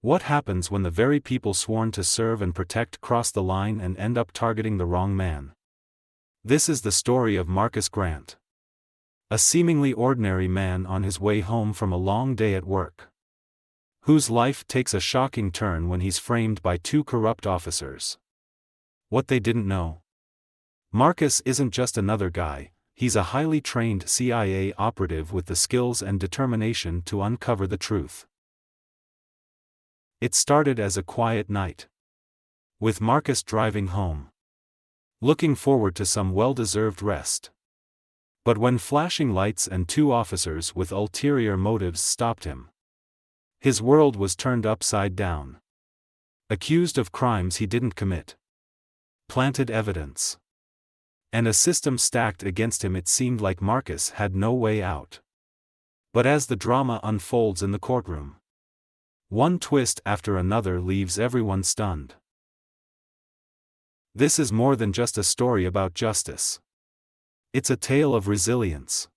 What happens when the very people sworn to serve and protect cross the line and end up targeting the wrong man? This is the story of Marcus Grant. A seemingly ordinary man on his way home from a long day at work, whose life takes a shocking turn when he's framed by two corrupt officers. What they didn't know. Marcus isn't just another guy, he's a highly trained CIA operative with the skills and determination to uncover the truth. It started as a quiet night, with Marcus driving home, looking forward to some well-deserved rest. But when flashing lights and two officers with ulterior motives stopped him, his world was turned upside down. Accused of crimes he didn't commit, planted evidence, and a system stacked against him, it seemed like Marcus had no way out. But as the drama unfolds in the courtroom, one twist after another leaves everyone stunned. This is more than just a story about justice. It's a tale of resilience,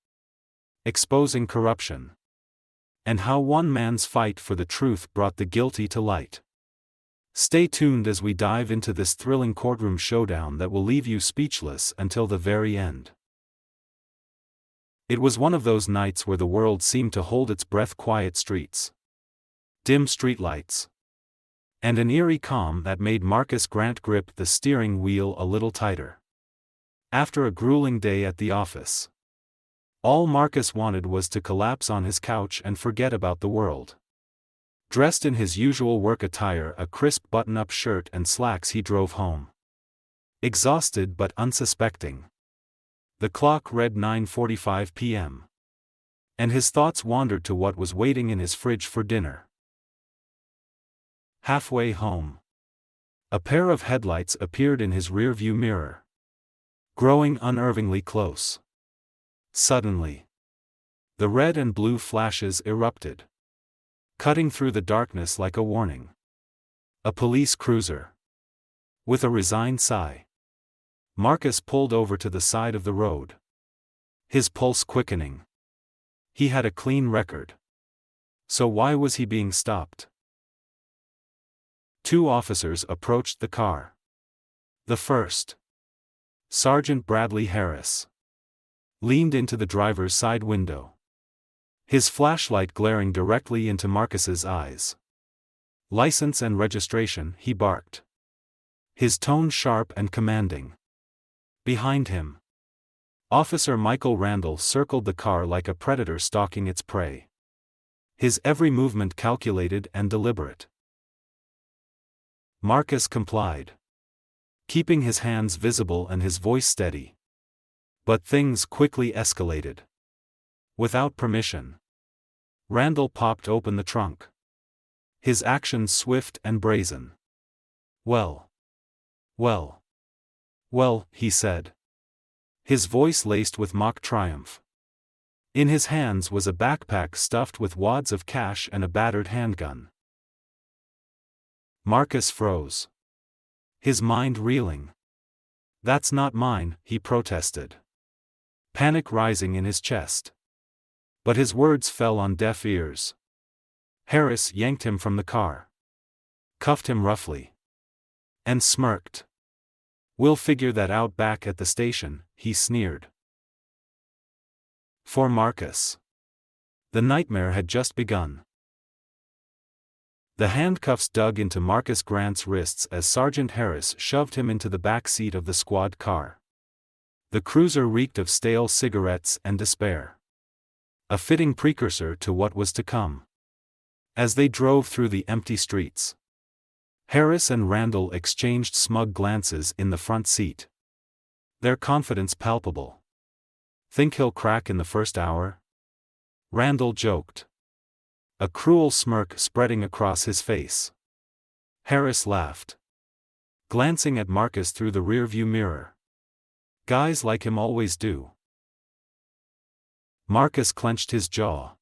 exposing corruption, and how one man's fight for the truth brought the guilty to light. Stay tuned as we dive into this thrilling courtroom showdown that will leave you speechless until the very end. It was one of those nights where the world seemed to hold its breath. Quiet streets, dim streetlights, and an eerie calm that made Marcus Grant grip the steering wheel a little tighter. After a grueling day at the office, all Marcus wanted was to collapse on his couch and forget about the world. Dressed in his usual work attire, a crisp button-up shirt and slacks, he drove home, exhausted but unsuspecting. The clock read 9:45 p.m., and his thoughts wandered to what was waiting in his fridge for dinner. Halfway home, a pair of headlights appeared in his rearview mirror, growing unnervingly close. Suddenly, the red and blue flashes erupted, cutting through the darkness like a warning. A police cruiser. With a resigned sigh, Marcus pulled over to the side of the road, his pulse quickening. He had a clean record. So why was he being stopped? Two officers approached the car. The first, Sergeant Bradley Harris, leaned into the driver's side window, his flashlight glaring directly into Marcus's eyes. "License and registration," he barked, his tone sharp and commanding. Behind him, Officer Michael Randall circled the car like a predator stalking its prey, his every movement calculated and deliberate. Marcus complied, keeping his hands visible and his voice steady. But things quickly escalated. Without permission, Randall popped open the trunk, his actions swift and brazen. Well, he said, his voice laced with mock triumph. In his hands was a backpack stuffed with wads of cash and a battered handgun. Marcus froze, his mind reeling. "That's not mine," he protested, panic rising in his chest. But his words fell on deaf ears. Harris yanked him from the car, cuffed him roughly, and smirked. "We'll figure that out back at the station," he sneered. For Marcus, the nightmare had just begun. The handcuffs dug into Marcus Grant's wrists as Sergeant Harris shoved him into the back seat of the squad car. The cruiser reeked of stale cigarettes and despair, a fitting precursor to what was to come. As they drove through the empty streets, Harris and Randall exchanged smug glances in the front seat, their confidence palpable. "Think he'll crack in the first hour?" Randall joked, a cruel smirk spreading across his face. Harris laughed, glancing at Marcus through the rearview mirror. "Guys like him always do." Marcus clenched his jaw,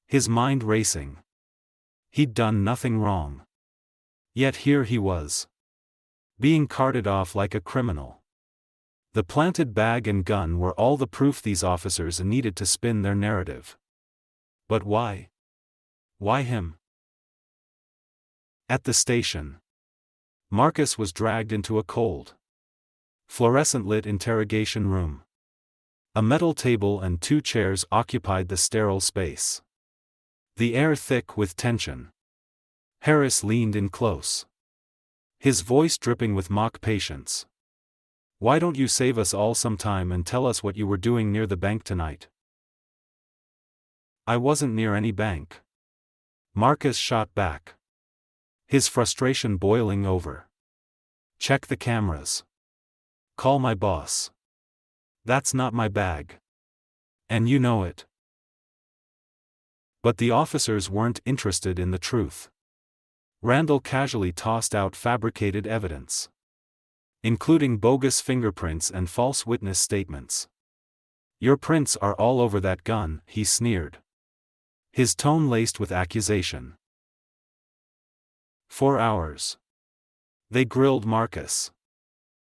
his mind racing. He'd done nothing wrong. Yet here he was, being carted off like a criminal. The planted bag and gun were all the proof these officers needed to spin their narrative. But why? Why him? At the station, Marcus was dragged into a cold, fluorescent-lit interrogation room. A metal table and 2 chairs occupied the sterile space, the air thick with tension. Harris leaned in close, his voice dripping with mock patience. "Why don't you save us all some time and tell us what you were doing near the bank tonight?" "I wasn't near any bank," Marcus shot back, his frustration boiling over. "Check the cameras. Call my boss. That's not my bag. And you know it." But the officers weren't interested in the truth. Randall casually tossed out fabricated evidence, including bogus fingerprints and false witness statements. "Your prints are all over that gun," he sneered, his tone laced with accusation. 4 hours. They grilled Marcus,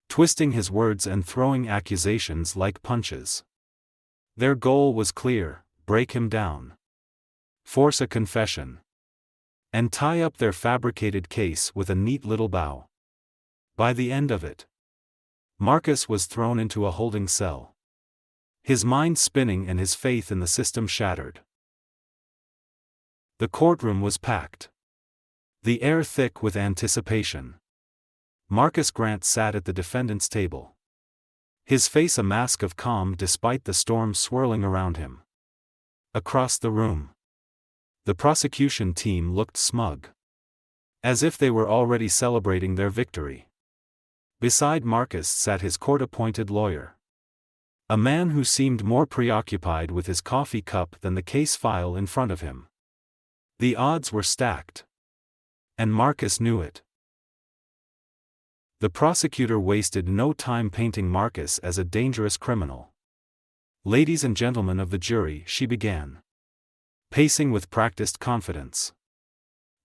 twisting his words and throwing accusations like punches. Their goal was clear: break him down, force a confession, and tie up their fabricated case with a neat little bow. By the end of it, Marcus was thrown into a holding cell, his mind spinning and his faith in the system shattered. The courtroom was packed, the air thick with anticipation. Marcus Grant sat at the defendant's table, his face a mask of calm despite the storm swirling around him. Across the room, the prosecution team looked smug, as if they were already celebrating their victory. Beside Marcus sat his court-appointed lawyer, a man who seemed more preoccupied with his coffee cup than the case file in front of him. The odds were stacked, and Marcus knew it. The prosecutor wasted no time painting Marcus as a dangerous criminal. "Ladies and gentlemen of the jury," she began, pacing with practiced confidence.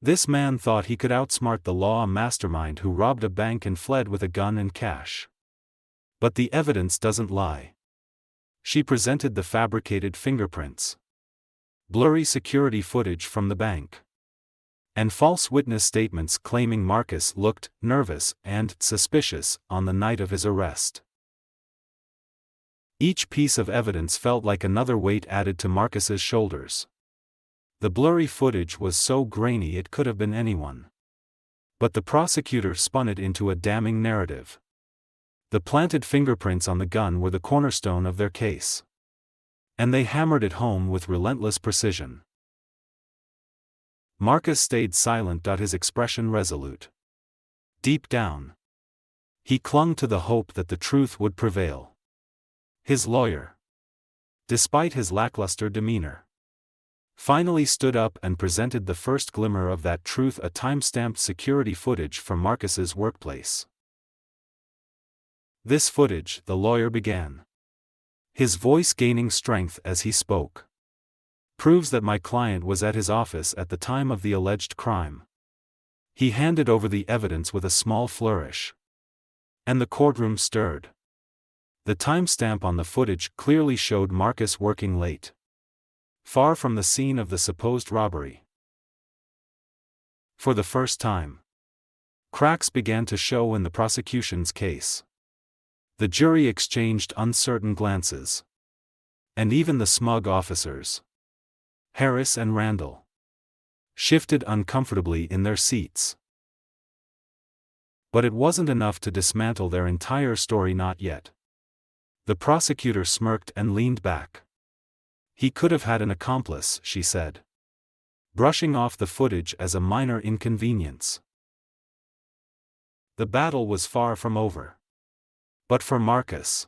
"This man thought he could outsmart the law, a mastermind who robbed a bank and fled with a gun and cash. But the evidence doesn't lie." She presented the fabricated fingerprints, blurry security footage from the bank, and false witness statements claiming Marcus looked nervous and suspicious on the night of his arrest. Each piece of evidence felt like another weight added to Marcus's shoulders. The blurry footage was so grainy it could have been anyone. But the prosecutor spun it into a damning narrative. The planted fingerprints on the gun were the cornerstone of their case, and they hammered it home with relentless precision. Marcus stayed silent, his expression resolute. Deep down, he clung to the hope that the truth would prevail. His lawyer, despite his lackluster demeanor, finally stood up and presented the first glimmer of that truth, a time-stamped security footage from Marcus's workplace. "This footage," the lawyer began, his voice gaining strength as he spoke, "proves that my client was at his office at the time of the alleged crime." He handed over the evidence with a small flourish, and the courtroom stirred. The timestamp on the footage clearly showed Marcus working late, far from the scene of the supposed robbery. For the first time, cracks began to show in the prosecution's case. The jury exchanged uncertain glances, and even the smug officers, Harris and Randall, shifted uncomfortably in their seats. But it wasn't enough to dismantle their entire story, not yet. The prosecutor smirked and leaned back. "He could have had an accomplice," she said, brushing off the footage as a minor inconvenience. The battle was far from over. But for Marcus,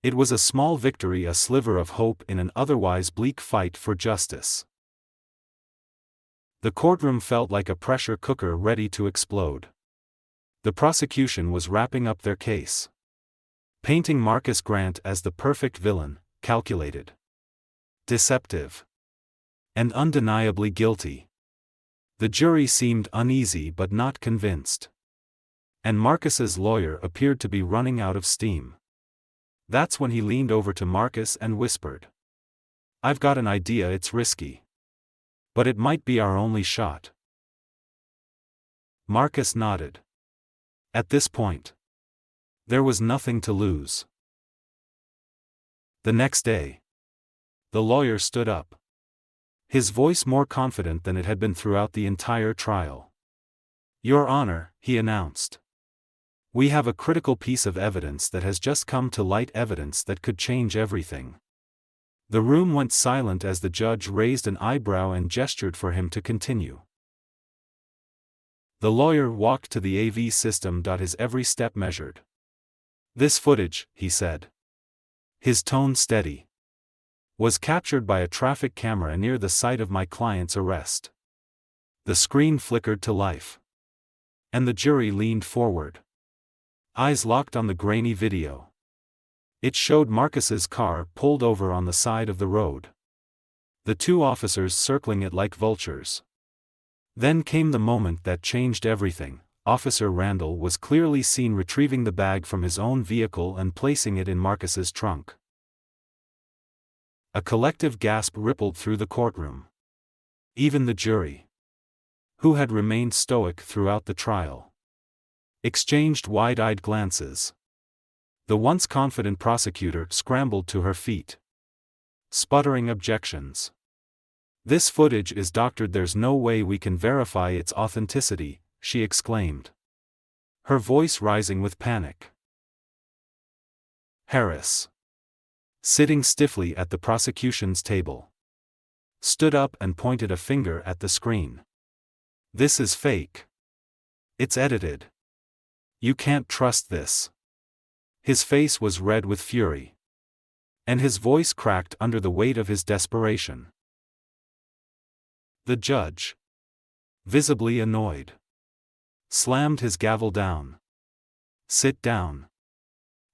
it was a small victory, a sliver of hope in an otherwise bleak fight for justice. The courtroom felt like a pressure cooker ready to explode. The prosecution was wrapping up their case, painting Marcus Grant as the perfect villain, calculated, deceptive, and undeniably guilty. The jury seemed uneasy but not convinced, and Marcus's lawyer appeared to be running out of steam. That's when he leaned over to Marcus and whispered, "I've got an idea. It's risky, but it might be our only shot." Marcus nodded. At this point, there was nothing to lose. The next day, the lawyer stood up. His voice more confident than it had been throughout the entire trial. "Your Honor," he announced. "We have a critical piece of evidence that has just come to light, evidence that could change everything." The room went silent as the judge raised an eyebrow and gestured for him to continue. The lawyer walked to the AV system. His every step measured. "This footage," he said, his tone steady, "was captured by a traffic camera near the site of my client's arrest." The screen flickered to life, and the jury leaned forward, eyes locked on the grainy video. It showed Marcus's car pulled over on the side of the road, the two officers circling it like vultures. Then came the moment that changed everything. Officer Randall was clearly seen retrieving the bag from his own vehicle and placing it in Marcus's trunk. A collective gasp rippled through the courtroom. Even the jury, who had remained stoic throughout the trial, exchanged wide-eyed glances. The once confident prosecutor scrambled to her feet, sputtering objections. "This footage is doctored. There's no way we can verify its authenticity," she exclaimed, her voice rising with panic. Harris, sitting stiffly at the prosecution's table, stood up and pointed a finger at the screen. "This is fake. It's edited. You can't trust this." His face was red with fury, and his voice cracked under the weight of his desperation. The judge, visibly annoyed, slammed his gavel down. "Sit down,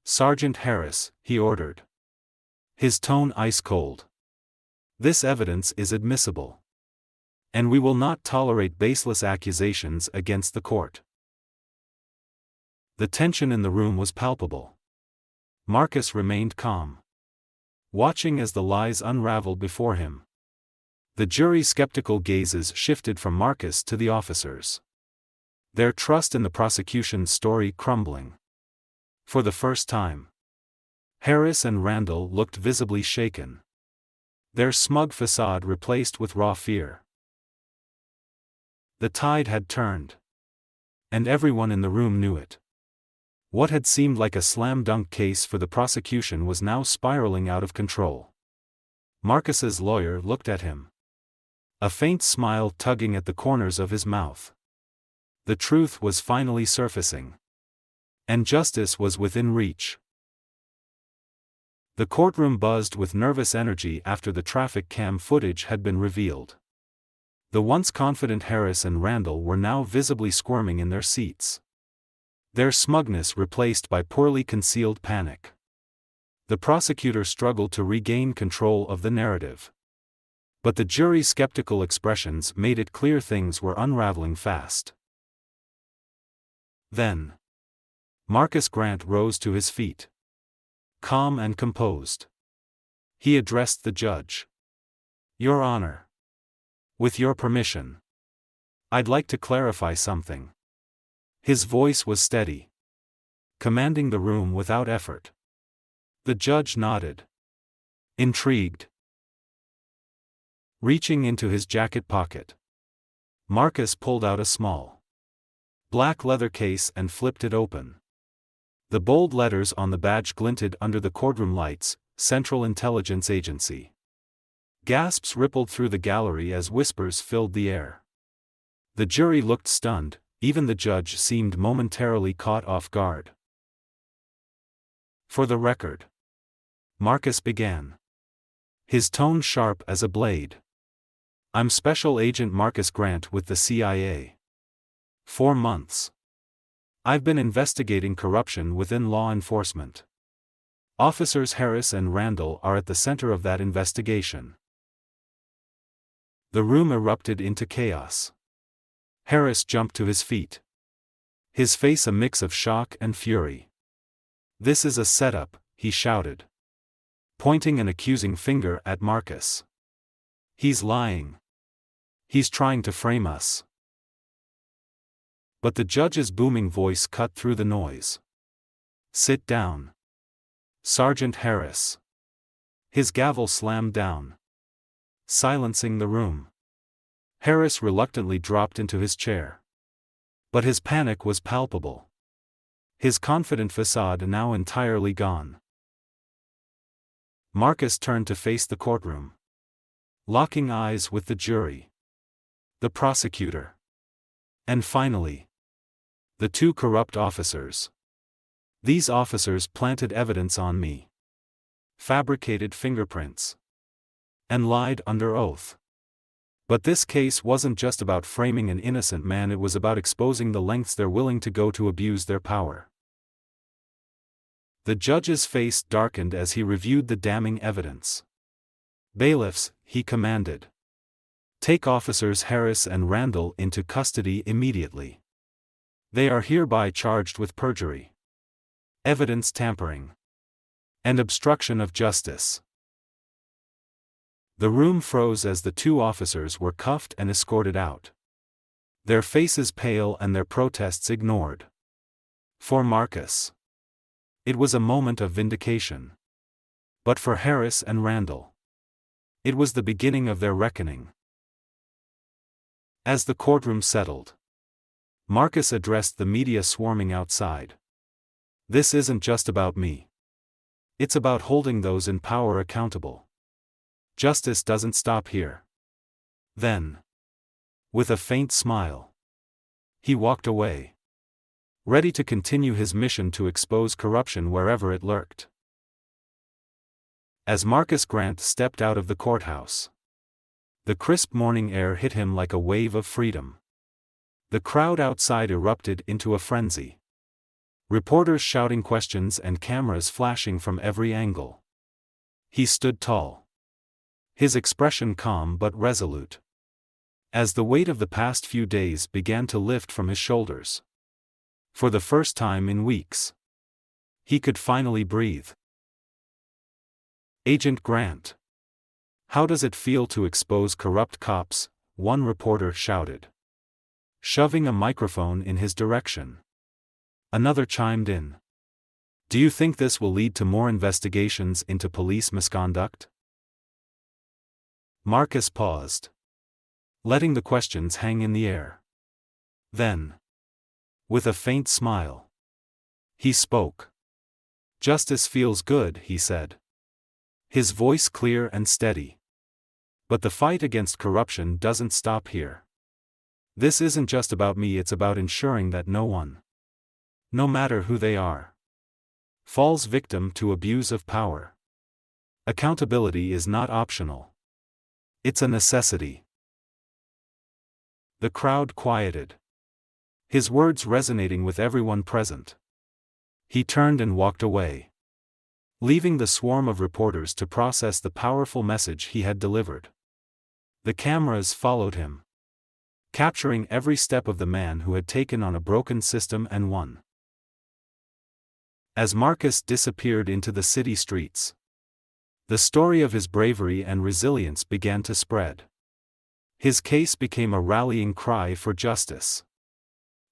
Sergeant Harris," he ordered, his tone ice-cold. "This evidence is admissible, and we will not tolerate baseless accusations against the court." The tension in the room was palpable. Marcus remained calm, watching as the lies unraveled before him. The jury's skeptical gazes shifted from Marcus to the officers, their trust in the prosecution's story crumbling. For the first time, Harris and Randall looked visibly shaken, their smug facade replaced with raw fear. The tide had turned, and everyone in the room knew it. What had seemed like a slam-dunk case for the prosecution was now spiraling out of control. Marcus's lawyer looked at him, a faint smile tugging at the corners of his mouth. The truth was finally surfacing, and justice was within reach. The courtroom buzzed with nervous energy after the traffic cam footage had been revealed. The once confident Harris and Randall were now visibly squirming in their seats, their smugness replaced by poorly concealed panic. The prosecutor struggled to regain control of the narrative, but the jury's skeptical expressions made it clear things were unraveling fast. Then, Marcus Grant rose to his feet, calm and composed. He addressed the judge. "Your Honor, with your permission, I'd like to clarify something." His voice was steady, commanding the room without effort. The judge nodded, intrigued. Reaching into his jacket pocket, Marcus pulled out a small, black leather case and flipped it open. The bold letters on the badge glinted under the courtroom lights, Central Intelligence Agency. Gasps rippled through the gallery as whispers filled the air. The jury looked stunned, even the judge seemed momentarily caught off guard. "For the record," Marcus began, his tone sharp as a blade, "I'm Special Agent Marcus Grant with the CIA. 4 months. I've been investigating corruption within law enforcement. Officers Harris and Randall are at the center of that investigation." The room erupted into chaos. Harris jumped to his feet, his face a mix of shock and fury. "This is a setup," he shouted, pointing an accusing finger at Marcus. "He's lying. He's trying to frame us." But the judge's booming voice cut through the noise. "Sit down, Sergeant Harris." His gavel slammed down, silencing the room. Harris reluctantly dropped into his chair. But his panic was palpable. His confident facade now entirely gone. Marcus turned to face the courtroom, locking eyes with the jury, the prosecutor, and finally, the two corrupt officers. These officers planted evidence on me, fabricated fingerprints, and lied under oath. But this case wasn't just about framing an innocent man, it was about exposing the lengths they're willing to go to abuse their power. The judge's face darkened as he reviewed the damning evidence. "Bailiffs," he commanded, "take officers Harris and Randall into custody immediately. They are hereby charged with perjury, evidence tampering, and obstruction of justice." The room froze as the two officers were cuffed and escorted out, their faces pale and their protests ignored. For Marcus, it was a moment of vindication. But for Harris and Randall, it was the beginning of their reckoning. As the courtroom settled, Marcus addressed the media swarming outside. "This isn't just about me. It's about holding those in power accountable. Justice doesn't stop here." Then, with a faint smile, he walked away, ready to continue his mission to expose corruption wherever it lurked. As Marcus Grant stepped out of the courthouse, the crisp morning air hit him like a wave of freedom. The crowd outside erupted into a frenzy, reporters shouting questions and cameras flashing from every angle. He stood tall, his expression calm but resolute, as the weight of the past few days began to lift from his shoulders. For the first time in weeks, he could finally breathe. "Agent Grant, how does it feel to expose corrupt cops?" one reporter shouted, shoving a microphone in his direction. Another chimed in, "Do you think this will lead to more investigations into police misconduct?" Marcus paused, letting the questions hang in the air. Then, with a faint smile, he spoke. "Justice feels good," he said, his voice clear and steady. "But the fight against corruption doesn't stop here. This isn't just about me, it's about ensuring that no one, no matter who they are, falls victim to abuse of power. Accountability is not optional. It's a necessity." The crowd quieted, his words resonating with everyone present. He turned and walked away, leaving the swarm of reporters to process the powerful message he had delivered. The cameras followed him, capturing every step of the man who had taken on a broken system and won. As Marcus disappeared into the city streets, the story of his bravery and resilience began to spread. His case became a rallying cry for justice,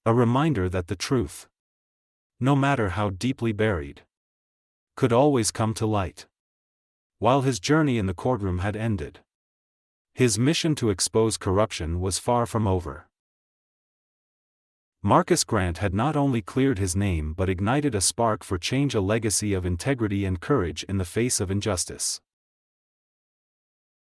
a reminder that the truth, no matter how deeply buried, could always come to light. While his journey in the courtroom had ended, his mission to expose corruption was far from over. Marcus Grant had not only cleared his name but ignited a spark for change, a legacy of integrity and courage in the face of injustice.